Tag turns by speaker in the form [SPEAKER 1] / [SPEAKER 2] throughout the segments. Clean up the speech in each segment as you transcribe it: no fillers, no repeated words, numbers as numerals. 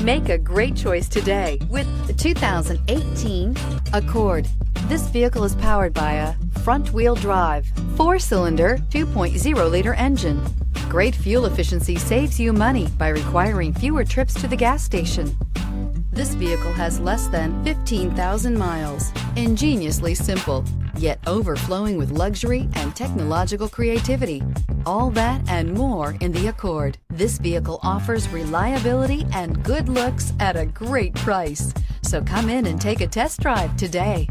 [SPEAKER 1] Make a great choice today with the 2018 Accord. This vehicle is powered by a front-wheel drive, 4-cylinder, 2.0-liter engine. Great fuel efficiency saves you money by requiring fewer trips to the gas station. This vehicle has less than 15,000 miles. Ingeniously simple, yet overflowing with luxury and technological creativity. All that and more in the Accord. This vehicle offers reliability and good looks at a great price. So come in and take a test drive today.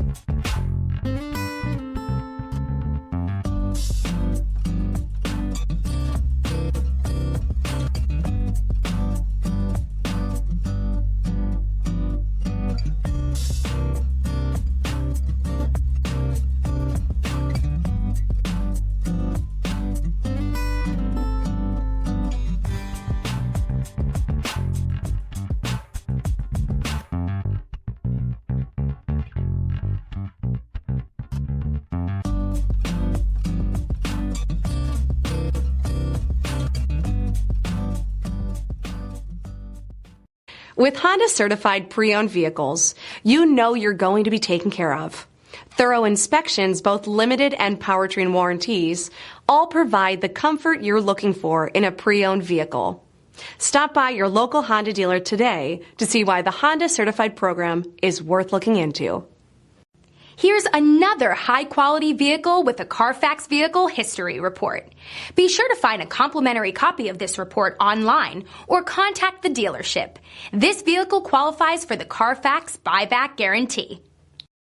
[SPEAKER 2] With Honda certified pre-owned vehicles, you know you're going to be taken care of. Thorough inspections, both limited and powertrain warranties, all provide the comfort you're looking for in a pre-owned vehicle. Stop by your local Honda dealer today to see why the Honda certified program is worth looking into.
[SPEAKER 3] Here's another high-quality vehicle with a Carfax Vehicle History Report. Be sure to find a complimentary copy of this report online or contact the dealership. This vehicle qualifies for the Carfax Buyback Guarantee.